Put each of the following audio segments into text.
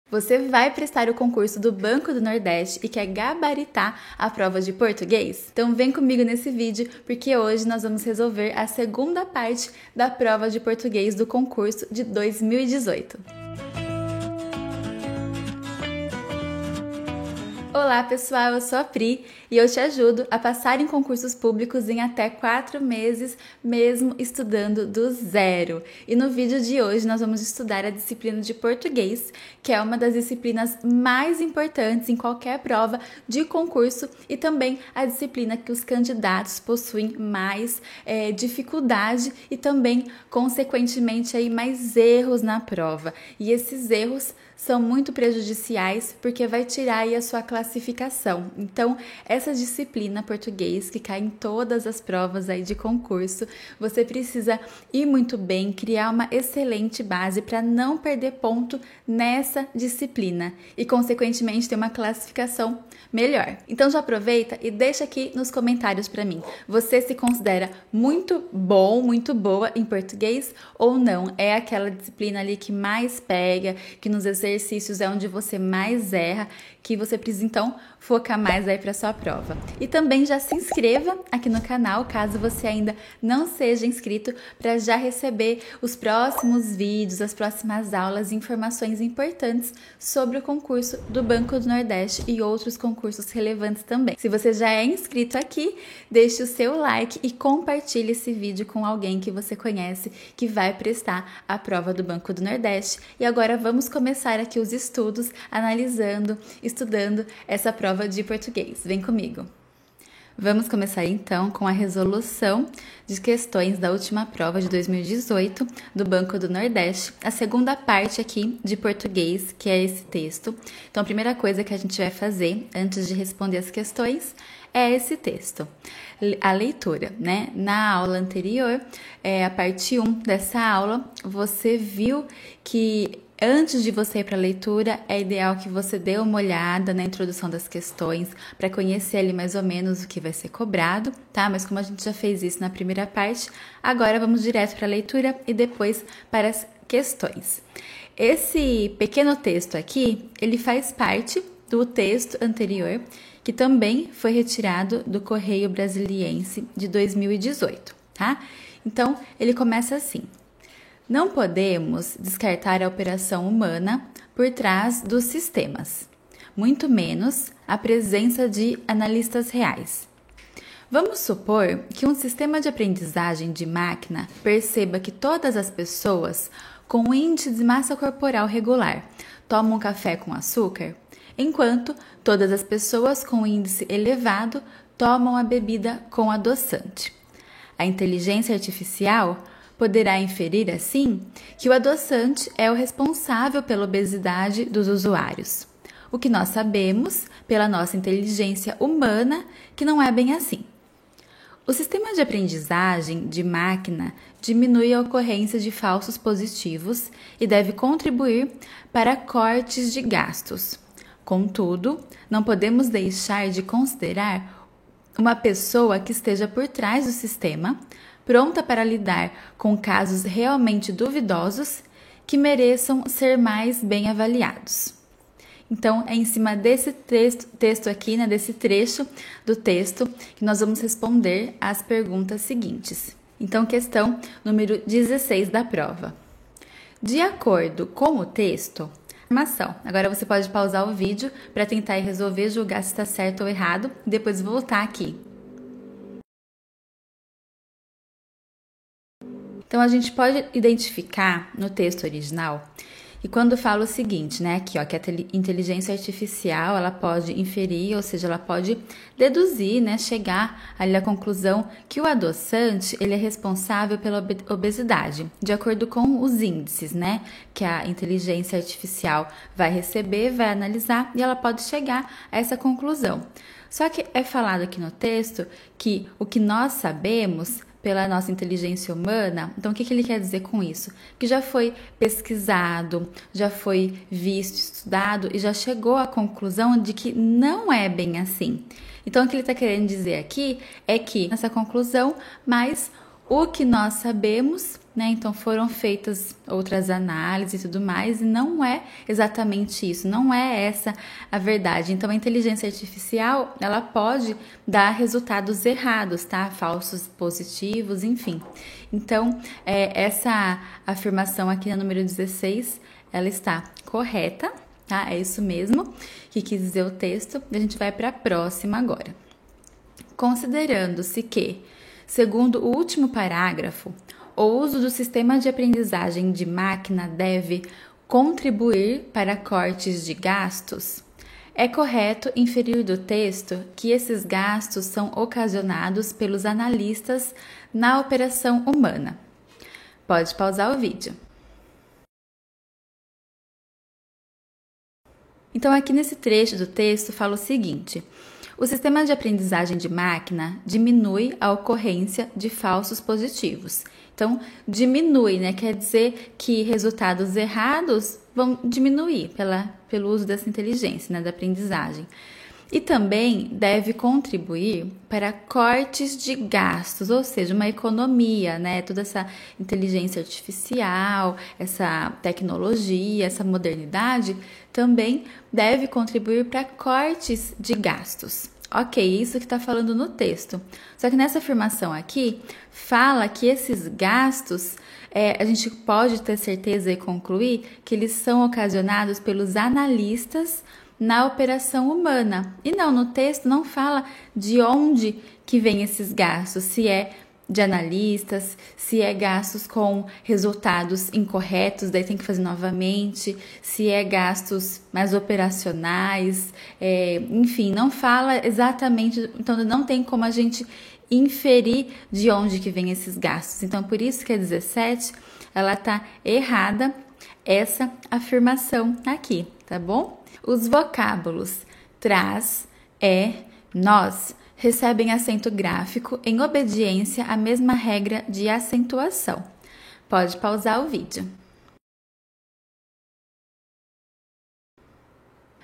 Você vai prestar o concurso do Banco do Nordeste e quer gabaritar a prova de português? Então vem comigo nesse vídeo, porque hoje nós vamos resolver a segunda parte da prova de português do concurso de 2018. Olá pessoal, eu sou a Pri e eu te ajudo a passar em concursos públicos em até 4 meses, mesmo estudando do zero. E no vídeo de hoje nós vamos estudar a disciplina de português, que é uma das disciplinas mais importantes em qualquer prova de concurso e também a disciplina que os candidatos possuem mais dificuldade e também, consequentemente, aí, mais erros na prova. E esses erros são muito prejudiciais porque vai tirar aí a sua classificação. Então, essa disciplina português que cai em todas as provas aí de concurso, você precisa ir muito bem, criar uma excelente base para não perder ponto nessa disciplina e, consequentemente, ter uma classificação melhor. Então, já aproveita e deixa aqui nos comentários para mim. Você se considera muito bom, muito boa em português ou não? É aquela disciplina ali que mais pega, que nos exercícios é onde você mais erra, que você precisa então focar mais aí para sua prova. E também já se inscreva aqui no canal, caso você ainda não seja inscrito, para já receber os próximos vídeos, as próximas aulas e informações importantes sobre o concurso do Banco do Nordeste e outros concursos relevantes também. Se você já é inscrito aqui, deixe o seu like e compartilhe esse vídeo com alguém que você conhece que vai prestar a prova do Banco do Nordeste. E agora vamos começar aqui os estudos, analisando, estudando essa prova de português. Vem comigo! Vamos começar então com a resolução de questões da última prova de 2018 do Banco do Nordeste, a segunda parte aqui de português, que é esse texto. Então, a primeira coisa que a gente vai fazer antes de responder as questões é esse texto, a leitura, né? Na aula anterior, a parte 1 dessa aula, você viu que antes de você ir para a leitura, é ideal que você dê uma olhada na introdução das questões para conhecer ali mais ou menos o que vai ser cobrado, tá? Mas como a gente já fez isso na primeira parte, agora vamos direto para a leitura e depois para as questões. Esse pequeno texto aqui, ele faz parte do texto anterior, que também foi retirado do Correio Brasiliense de 2018, tá? Então, ele começa assim: não podemos descartar a operação humana por trás dos sistemas, muito menos a presença de analistas reais. Vamos supor que um sistema de aprendizagem de máquina perceba que todas as pessoas com índice de massa corporal regular tomam café com açúcar, enquanto todas as pessoas com índice elevado tomam a bebida com adoçante. A inteligência artificial poderá inferir, assim, que o adoçante é o responsável pela obesidade dos usuários. O que nós sabemos, pela nossa inteligência humana, que não é bem assim. O sistema de aprendizagem de máquina diminui a ocorrência de falsos positivos e deve contribuir para cortes de gastos. Contudo, não podemos deixar de considerar uma pessoa que esteja por trás do sistema, pronta para lidar com casos realmente duvidosos que mereçam ser mais bem avaliados. Então, é em cima desse texto aqui, né, desse trecho do texto, que nós vamos responder as perguntas seguintes. Então, questão número 16 da prova. De acordo com o texto, afirmação. Agora você pode pausar o vídeo para tentar resolver, julgar se está certo ou errado, e depois voltar aqui. Então, a gente pode identificar no texto original, e quando fala o seguinte, né, aqui, ó, que a inteligência artificial, ela pode inferir, ou seja, ela pode deduzir, né, chegar ali à conclusão que o adoçante, ele é responsável pela obesidade, de acordo com os índices, né, que a inteligência artificial vai receber, vai analisar, e ela pode chegar a essa conclusão. Só que é falado aqui no texto que o que nós sabemos pela nossa inteligência humana. Então, o que ele quer dizer com isso? Que já foi pesquisado, já foi visto, estudado e já chegou à conclusão de que não é bem assim. Então, o que ele está querendo dizer aqui é que nessa conclusão, mas o que nós sabemos né? Então foram feitas outras análises e tudo mais, e não é exatamente isso, não é essa a verdade. Então a inteligência artificial, ela pode dar resultados errados, tá? Falsos positivos, enfim. Então, essa afirmação aqui na número 16, ela está correta, tá? É isso mesmo que quis dizer o texto. A gente vai para a próxima agora. Considerando-se que, segundo o último parágrafo, o uso do sistema de aprendizagem de máquina deve contribuir para cortes de gastos, é correto inferir do texto que esses gastos são ocasionados pelos analistas na operação humana. Pode pausar o vídeo. Então, aqui nesse trecho do texto fala o seguinte: o sistema de aprendizagem de máquina diminui a ocorrência de falsos positivos. Então, diminui, né? Quer dizer que resultados errados vão diminuir pelo uso dessa inteligência, né? Da aprendizagem. E também deve contribuir para cortes de gastos, ou seja, uma economia, né? Toda essa inteligência artificial, essa tecnologia, essa modernidade também deve contribuir para cortes de gastos. Ok, isso que está falando no texto. Só que nessa afirmação aqui, fala que esses gastos, a gente pode ter certeza e concluir que eles são ocasionados pelos analistas na operação humana. E não, no texto não fala de onde que vem esses gastos, se é de analistas, se é gastos com resultados incorretos, daí tem que fazer novamente, se é gastos mais operacionais, enfim, não fala exatamente, então não tem como a gente inferir de onde que vem esses gastos. Então, por isso que a 17, ela tá errada, essa afirmação aqui, tá bom? Os vocábulos traz, nós recebem acento gráfico em obediência à mesma regra de acentuação. Pode pausar o vídeo.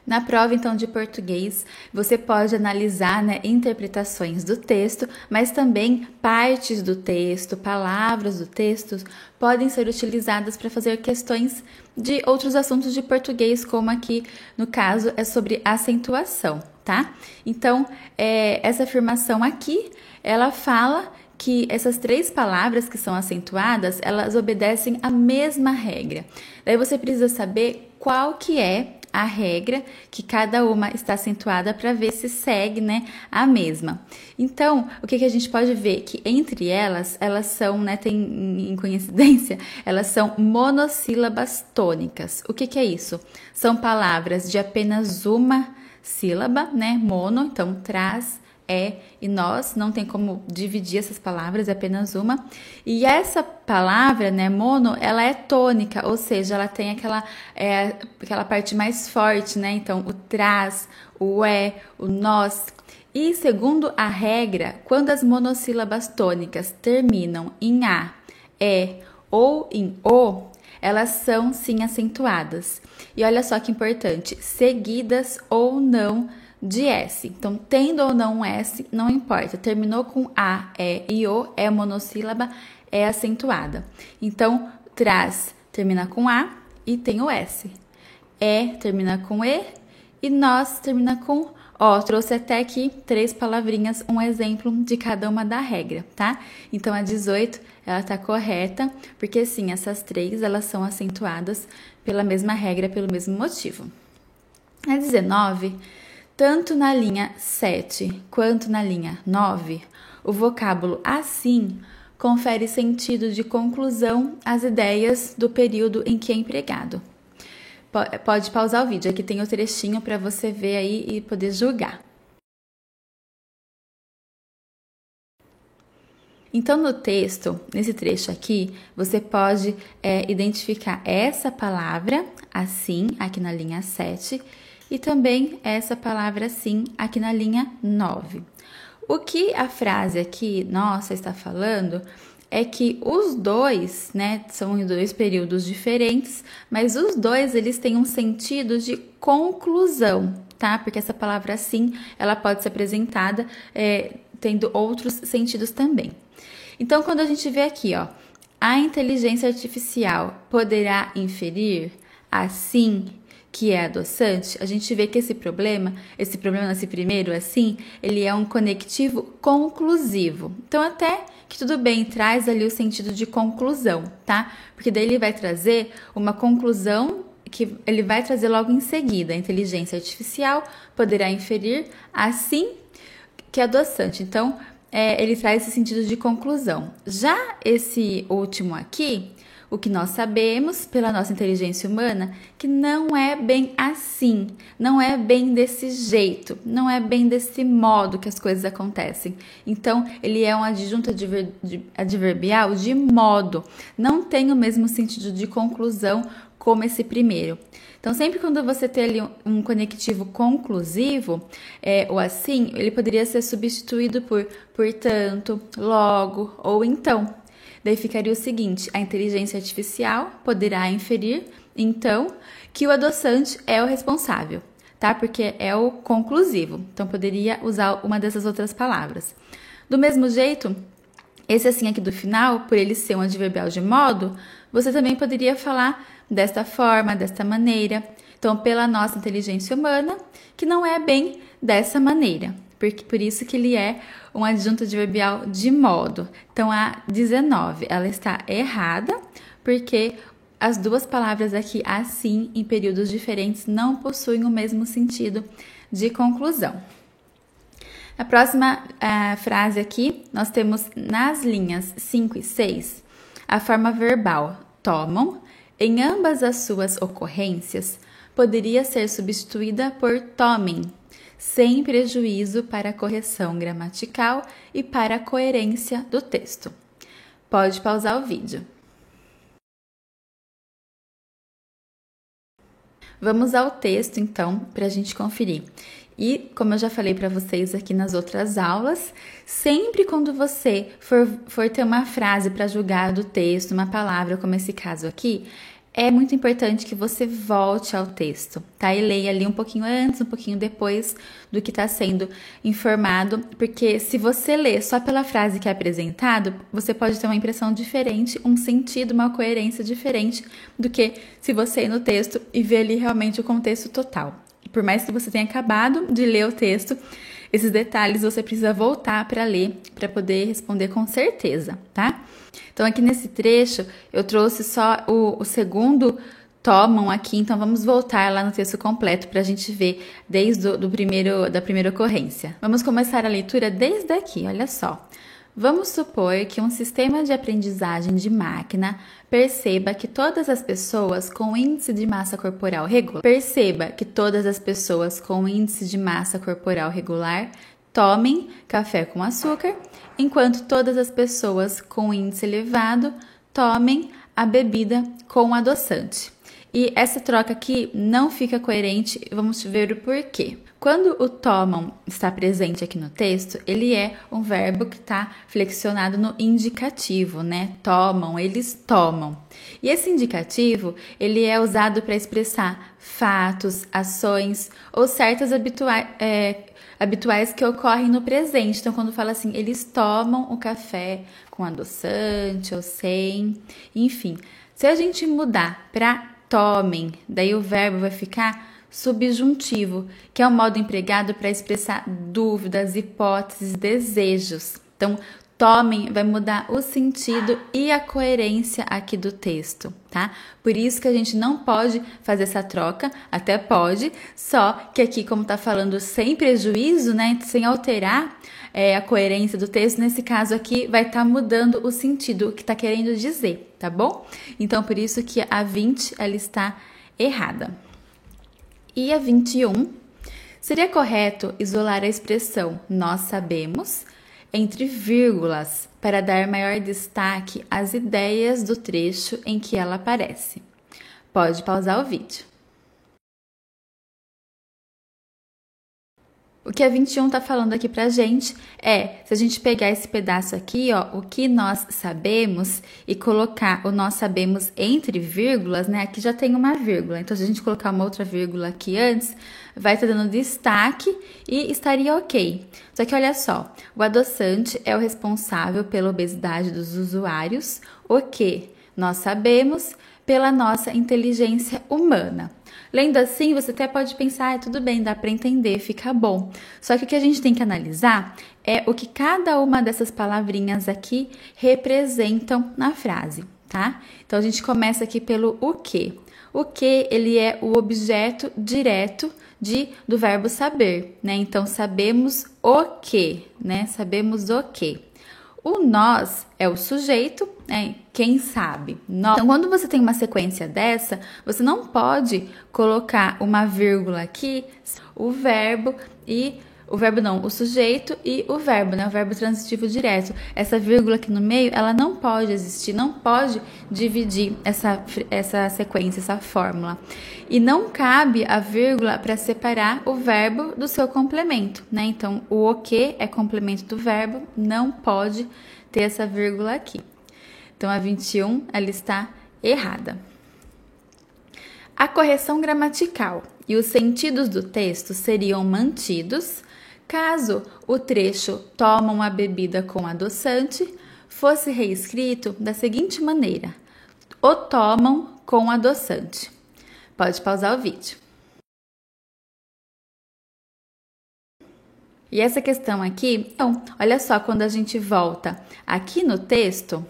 Na prova, então, de português, você pode analisar, né, interpretações do texto, mas também partes do texto, palavras do texto, podem ser utilizadas para fazer questões de outros assuntos de português, como aqui, no caso, é sobre acentuação, tá? Então, essa afirmação aqui, ela fala que essas 3 palavras que são acentuadas, elas obedecem à mesma regra. Daí você precisa saber qual que é a regra que cada uma está acentuada para ver se segue, né, a mesma. Então, o que a gente pode ver? Que entre elas são, né, tem em coincidência, elas são monossílabas tônicas. O que é isso? São palavras de apenas uma sílaba, né, mono, então traz, e nós, não tem como dividir essas palavras, é apenas uma. E essa palavra, né, mono, ela é tônica, ou seja, ela tem aquela parte mais forte, né? Então, o traz, o o nós. E segundo a regra, quando as monossílabas tônicas terminam em a, ou em o, elas são sim acentuadas. E olha só que importante, seguidas ou não de S. Então, tendo ou não um S, não importa. Terminou com A, e O, é monossílaba, é acentuada. Então, traz termina com A e tem o S. Termina com e nós termina com O. Trouxe até aqui 3 palavrinhas, um exemplo de cada uma da regra, tá? Então, a 18, ela tá correta, porque sim, essas 3, elas são acentuadas pela mesma regra, pelo mesmo motivo. A 19... tanto na linha 7 quanto na linha 9, o vocábulo assim confere sentido de conclusão às ideias do período em que é empregado. Pode pausar o vídeo, aqui tem o trechinho para você ver aí e poder julgar. Então, no texto, nesse trecho aqui, você pode identificar essa palavra assim, aqui na linha 7, e também essa palavra sim aqui na linha 9. O que a frase aqui, nossa, está falando é que os dois, né, são em 2 períodos diferentes, mas os dois, eles têm um sentido de conclusão, tá? Porque essa palavra sim, ela pode ser apresentada tendo outros sentidos também. Então, quando a gente vê aqui, ó, a inteligência artificial poderá inferir assim que é adoçante, a gente vê que esse problema nesse primeiro assim, ele é um conectivo conclusivo. Então, até que tudo bem, traz ali o sentido de conclusão, tá? Porque daí ele vai trazer uma conclusão que ele vai trazer logo em seguida. A inteligência artificial poderá inferir assim que é adoçante. Então, ele traz esse sentido de conclusão. Já esse último aqui, o que nós sabemos pela nossa inteligência humana, que não é bem assim, não é bem desse jeito, não é bem desse modo que as coisas acontecem. Então, ele é um adjunto adverbial de modo, não tem o mesmo sentido de conclusão como esse primeiro. Então, sempre quando você tem ali um conectivo conclusivo, ou assim, ele poderia ser substituído por portanto, logo ou então. Daí ficaria o seguinte: a inteligência artificial poderá inferir, então, que o adoçante é o responsável, tá? Porque é o conclusivo. Então, poderia usar uma dessas outras palavras. Do mesmo jeito, esse assim aqui do final, por ele ser um adverbial de modo, você também poderia falar desta forma, desta maneira. Então, pela nossa inteligência humana, que não é bem dessa maneira. Por isso que ele é um adjunto adverbial de modo. Então, a 19, ela está errada, porque as duas palavras aqui, assim, em períodos diferentes, não possuem o mesmo sentido de conclusão. A próxima frase aqui, nós temos nas linhas 5 e 6, a forma verbal tomam, em ambas as suas ocorrências, poderia ser substituída por tomem, sem prejuízo para a correção gramatical e para a coerência do texto. Pode pausar o vídeo. Vamos ao texto, então, para a gente conferir. E, como eu já falei para vocês aqui nas outras aulas, sempre quando você for ter uma frase para julgar do texto, uma palavra, como esse caso aqui, é muito importante que você volte ao texto, tá? E leia ali um pouquinho antes, um pouquinho depois do que está sendo informado, porque se você ler só pela frase que é apresentado, você pode ter uma impressão diferente, um sentido, uma coerência diferente do que se você ir no texto e ver ali realmente o contexto total. E por mais que você tenha acabado de ler o texto, esses detalhes você precisa voltar para ler, para poder responder com certeza, tá? Então, aqui nesse trecho, eu trouxe só o segundo tomam aqui, então vamos voltar lá no texto completo para a gente ver desde da primeira ocorrência. Vamos começar a leitura desde aqui, olha só. Vamos supor que um sistema de aprendizagem de máquina perceba que todas as pessoas com índice de massa corporal regular tomem café com açúcar, enquanto todas as pessoas com índice elevado tomem a bebida com adoçante. E essa troca aqui não fica coerente, vamos ver o porquê. Quando o tomam está presente aqui no texto, ele é um verbo que está flexionado no indicativo, né? Tomam, eles tomam. E esse indicativo, ele é usado para expressar fatos, ações ou certas habituais que ocorrem no presente. Então, quando fala assim, eles tomam o café com adoçante ou sem, enfim. Se a gente mudar para tomem, daí o verbo vai ficar subjuntivo, que é um modo empregado para expressar dúvidas, hipóteses, desejos. Então, tomem vai mudar o sentido e a coerência aqui do texto, tá? Por isso que a gente não pode fazer essa troca, até pode, só que aqui, como tá falando sem prejuízo, né, sem alterar a coerência do texto, nesse caso aqui vai estar mudando o sentido, o que tá querendo dizer, tá bom? Então, por isso que a 20, ela está errada. E a 21, seria correto isolar a expressão nós sabemos entre vírgulas para dar maior destaque às ideias do trecho em que ela aparece. Pode pausar o vídeo. O que a 21 está falando aqui pra gente é, se a gente pegar esse pedaço aqui, ó, o que nós sabemos e colocar o nós sabemos entre vírgulas, né? Aqui já tem uma vírgula, então se a gente colocar uma outra vírgula aqui antes, vai estar dando destaque e estaria ok. Só que olha só, o adoçante é o responsável pela obesidade dos usuários, o que nós sabemos pela nossa inteligência humana. Lendo assim, você até pode pensar, tudo bem, dá para entender, fica bom. Só que o que a gente tem que analisar é o que cada uma dessas palavrinhas aqui representam na frase, tá? Então, a gente começa aqui pelo o que. O que, ele é o objeto direto do verbo saber, né? Então, sabemos o que, né? Sabemos o que. O nós é o sujeito, né? Quem sabe. Nós. Então, quando você tem uma sequência dessa, você não pode colocar uma vírgula aqui, o verbo e... O verbo não, o sujeito e o verbo, né? O verbo transitivo direto. Essa vírgula aqui no meio, ela não pode existir, não pode dividir essa sequência, essa fórmula. E não cabe a vírgula para separar o verbo do seu complemento, né? Então, o que é complemento do verbo, não pode ter essa vírgula aqui. Então, a 21, ela está errada. A correção gramatical e os sentidos do texto seriam mantidos caso o trecho tomam a bebida com adoçante fosse reescrito da seguinte maneira: o tomam com adoçante. Pode pausar o vídeo. E essa questão aqui, então, olha só, quando a gente volta aqui no texto,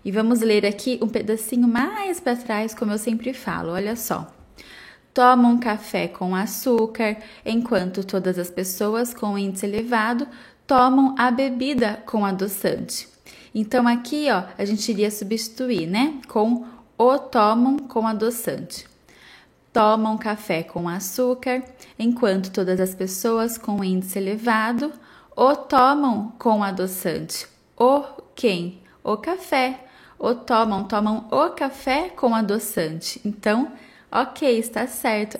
e vamos ler aqui um pedacinho mais para trás, como eu sempre falo, olha só. Tomam café com açúcar, enquanto todas as pessoas com índice elevado tomam a bebida com adoçante. Então, aqui, ó, a gente iria substituir, né? Com o tomam com adoçante. Tomam café com açúcar, enquanto todas as pessoas com índice elevado o tomam com adoçante. O quem? O café. O tomam o café com adoçante. Então, ok, está certo.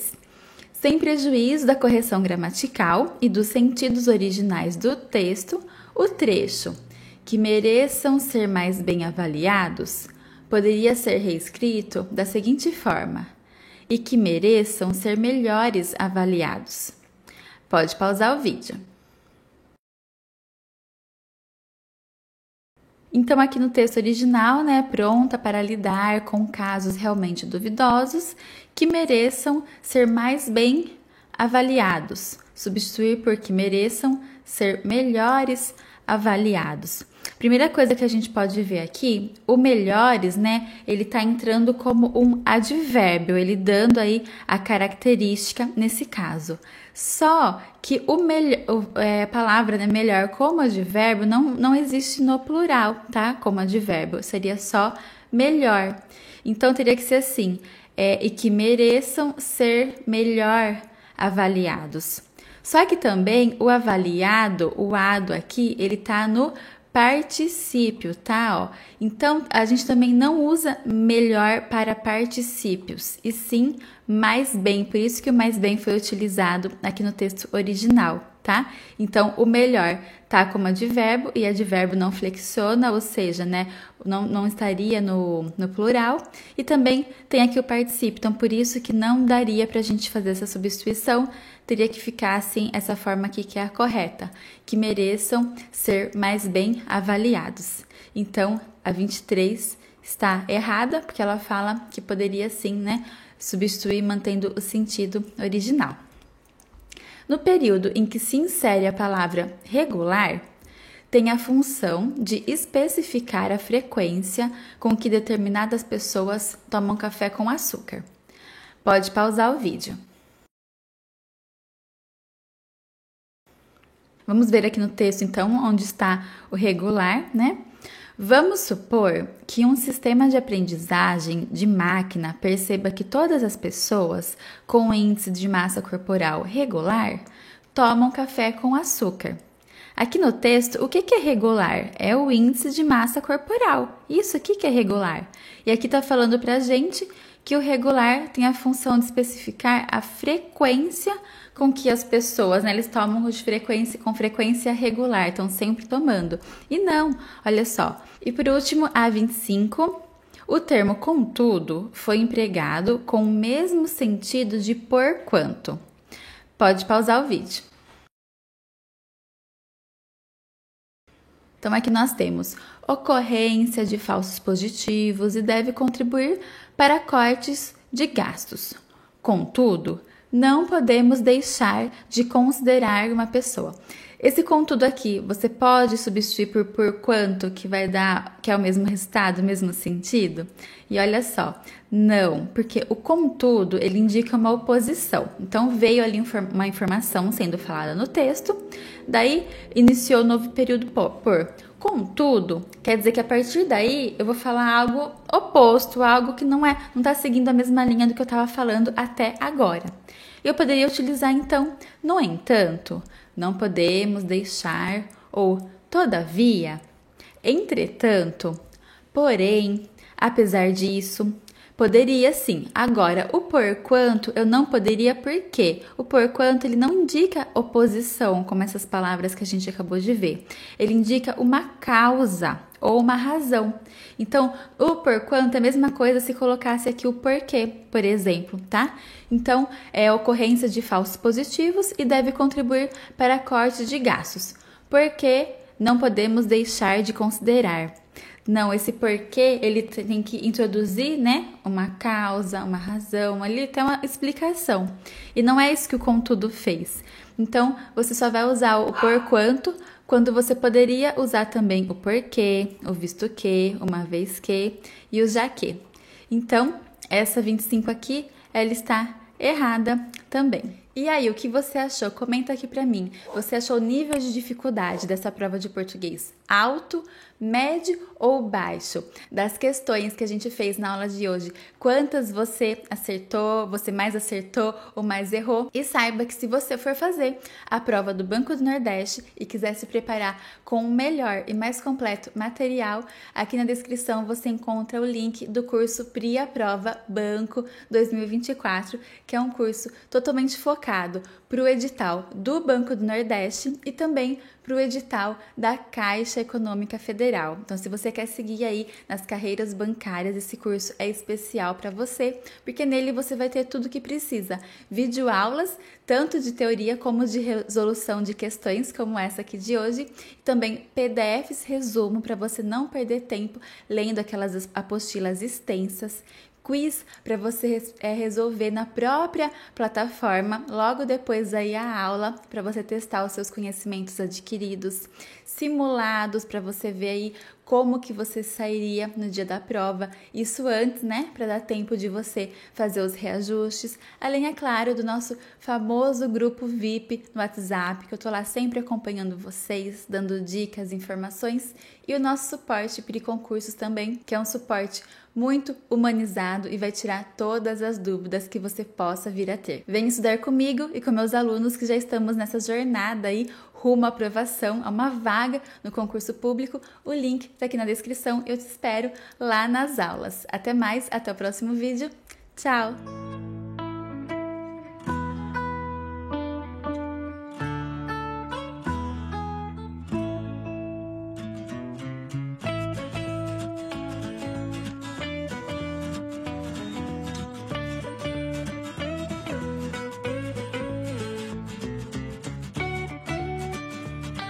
Sem prejuízo da correção gramatical e dos sentidos originais do texto, o trecho que mereçam ser mais bem avaliados poderia ser reescrito da seguinte forma: e que mereçam ser melhores avaliados. Pode pausar o vídeo. Então, aqui no texto original, né, pronta para lidar com casos realmente duvidosos que mereçam ser mais bem avaliados. Substituir por que mereçam ser melhores avaliados. Primeira coisa que a gente pode ver aqui, o melhores, né, ele tá entrando como um advérbio, ele dando aí a característica nesse caso. Só que a palavra, né, melhor como advérbio não existe no plural, tá? Como advérbio, seria só melhor. Então, teria que ser assim, e que mereçam ser melhor avaliados. Só que também o avaliado, o ado aqui, ele tá no particípio, tá? Ó. Então, a gente também não usa melhor para particípios, e sim mais bem. Por isso que o mais bem foi utilizado aqui no texto original, tá? Então, o melhor tá como advérbio e advérbio não flexiona, ou seja, né, não estaria no plural. E também tem aqui o particípio, então por isso que não daria pra gente fazer essa substituição, teria que ficar assim, essa forma aqui que é a correta, que mereçam ser mais bem avaliados. Então, a 23 está errada, porque ela fala que poderia sim, né, substituir mantendo o sentido original. No período em que se insere a palavra regular, tem a função de especificar a frequência com que determinadas pessoas tomam café com açúcar. Pode pausar o vídeo. Vamos ver aqui no texto, então, onde está o regular, né? Vamos supor que um sistema de aprendizagem de máquina perceba que todas as pessoas com índice de massa corporal regular tomam café com açúcar. Aqui no texto, o que é regular? É o índice de massa corporal. Isso aqui que é regular. E aqui está falando para a gente que o regular tem a função de especificar a frequência com que as pessoas, né, eles tomam com frequência regular, estão sempre tomando. E não, olha só. E por último, a 25, o termo contudo foi empregado com o mesmo sentido de porquanto. Pode pausar o vídeo. Então, aqui nós temos ocorrência de falsos positivos e deve contribuir para cortes de gastos. Contudo, não podemos deixar de considerar uma pessoa. Esse contudo aqui, você pode substituir por quanto, que vai dar, que é o mesmo resultado, o mesmo sentido? E olha só, não, porque o contudo, ele indica uma oposição. Então, veio ali uma informação sendo falada no texto, daí iniciou o novo período por. Contudo, quer dizer que a partir daí eu vou falar algo oposto, algo que não está seguindo a mesma linha do que eu estava falando até agora. Eu poderia utilizar então, no entanto, não podemos deixar, ou todavia, entretanto, porém, apesar disso, poderia sim. Agora, o porquanto eu não poderia porque o porquanto ele não indica oposição, como essas palavras que a gente acabou de ver. Ele indica uma causa ou uma razão. Então, o porquanto é a mesma coisa se colocasse aqui o porquê, por exemplo, tá? Então, é ocorrência de falsos positivos e deve contribuir para corte de gastos. Porque não podemos deixar de considerar. Não, esse porquê, ele tem que introduzir, né, uma causa, uma razão, ali tem uma explicação. E não é isso que o contudo fez. Então, você só vai usar o porquanto quando você poderia usar também o porquê, o visto que, uma vez que e o já que. Então, essa 25 aqui, ela está errada também. E aí, o que você achou? Comenta aqui pra mim. Você achou o nível de dificuldade dessa prova de português alto, médio ou baixo? Das questões que a gente fez na aula de hoje, quantas você acertou, você mais acertou ou mais errou? E saiba que se você for fazer a prova do Banco do Nordeste e quiser se preparar com o melhor e mais completo material, aqui na descrição você encontra o link do curso Pria Prova Banco 2024, que é um curso totalmente focado para o edital do Banco do Nordeste e também para o edital da Caixa Econômica Federal. Então, se você quer seguir aí nas carreiras bancárias, esse curso é especial para você, porque nele você vai ter tudo o que precisa. Videoaulas, tanto de teoria como de resolução de questões, como essa aqui de hoje, e também PDFs resumo para você não perder tempo lendo aquelas apostilas extensas, quiz para você resolver na própria plataforma, logo depois aí a aula, para você testar os seus conhecimentos adquiridos, simulados para você ver aí como que você sairia no dia da prova, isso antes, né, para dar tempo de você fazer os reajustes, além, é claro, do nosso famoso grupo VIP no WhatsApp, que eu tô lá sempre acompanhando vocês, dando dicas, informações, e o nosso suporte Pri-Concursos também, que é um suporte muito humanizado e vai tirar todas as dúvidas que você possa vir a ter. Vem estudar comigo e com meus alunos que já estamos nessa jornada aí rumo à aprovação, a uma vaga no concurso público. O link está aqui na descrição. Eu te espero lá nas aulas. Até mais, até o próximo vídeo. Tchau!